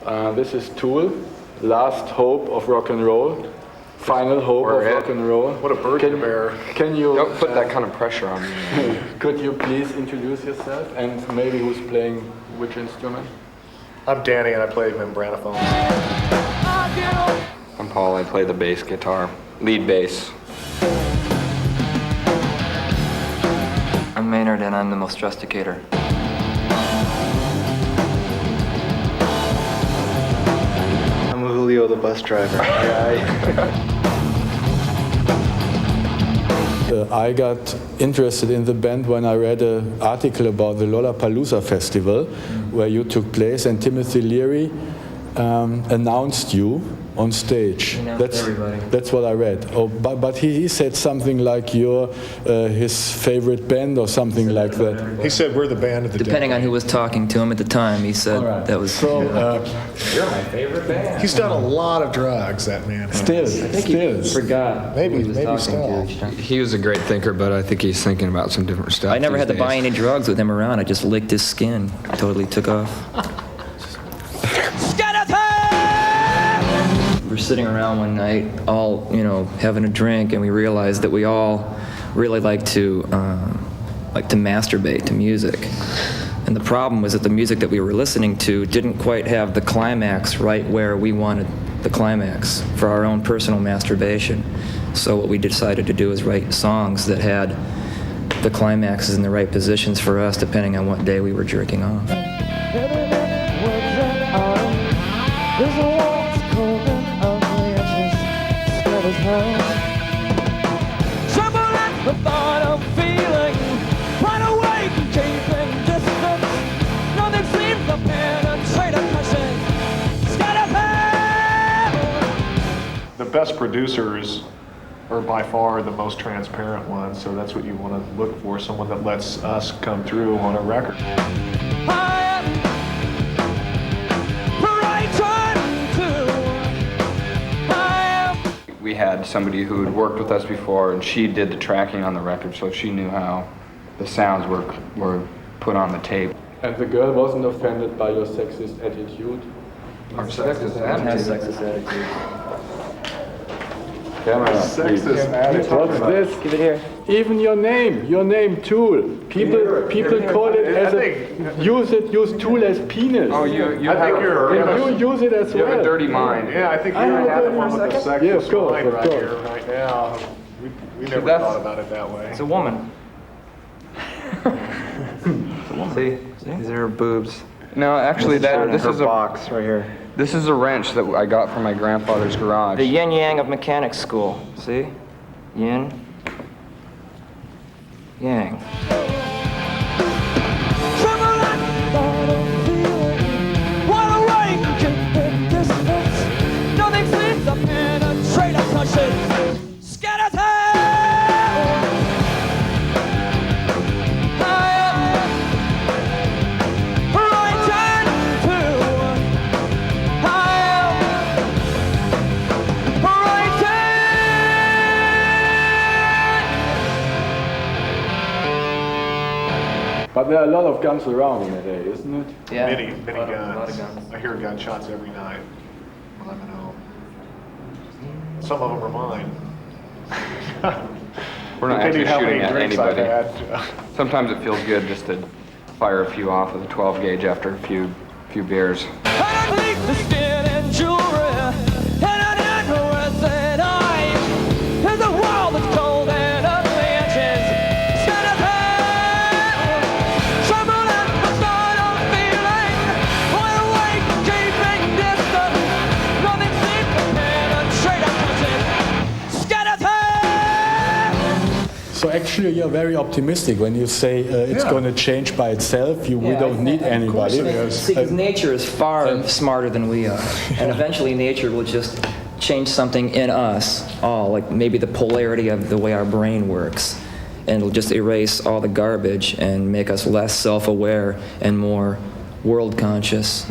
This is Tool, Last Hope of Rock and Roll, Final Hope of Rock and Roll. What a burden to bear. Can you... Don't put that kind of pressure on me. Could you please introduce yourself and maybe who's playing which instrument? I'm Danny and I play membranophones. I'm Paul, I play the bass guitar, lead bass. I'm Maynard and I'm the most rusticator. I'm Julio, the bus driver. I got interested in the band when I read an article about the Lollapalooza festival where you took place, and Timothy Leary announced you on stage. That's what I read. Oh, but he said something like you're his favorite band or something like that. He said we're the band of the Depending on who was talking to him at the time, he said that was... So, You're my favorite band. He's done a lot of drugs, that man. Still. forgot. Maybe still. He was a great thinker, but I think he's thinking about some different stuff. I never had to these buy days. any drugs with him around. I just licked his skin. Totally took off. We're sitting around one night, all, having a drink, and we realized that we all really like to masturbate to music. And the problem was that the music that we were listening to didn't quite have the climax right where we wanted the climax for our own personal masturbation. So what we decided to do is write songs that had the climaxes in the right positions for us, depending on what day we were jerking off. The best producers are by far the most transparent ones, so that's what you want to look for, someone that lets us come through on a record. We had somebody who had worked with us before, and she did the tracking on the record, so she knew how the sounds were put on the tape. And the girl wasn't offended by your sexist attitude? Our sexist attitude. Camera, Sexist attitude. what's this? Give it here. Even your name, Tool. People call it as use Tool as penis. Oh, you I have think you're... And you use it as you well. have a dirty mind. Yeah, I think you have have it the one with the sexist Yeah, of course, mind of right course. here, right now. We never that's- thought about it that way. It's a woman. See, these are her boobs. No, actually, this her is a box right here. this is a wrench that I got from my grandfather's garage. The yin yang of mechanics school. See? Yin. Yang. But there are a lot of guns around in LA, isn't it? Yeah. Many A lot guns. of guns. I hear gunshots every night when I'm at home. Some of them are mine. We're not Depending actually how many shooting at drinks I've anybody. had. Sometimes it feels good just to fire a few off with a 12 gauge after a few beers. So actually you're very optimistic when you say it's going to change by itself. We don't need anybody. See, 'cause nature is far smarter than we are. And eventually nature will just change something in us all, like maybe the polarity of the way our brain works. And it'll just erase all the garbage and make us less self-aware and more world conscious.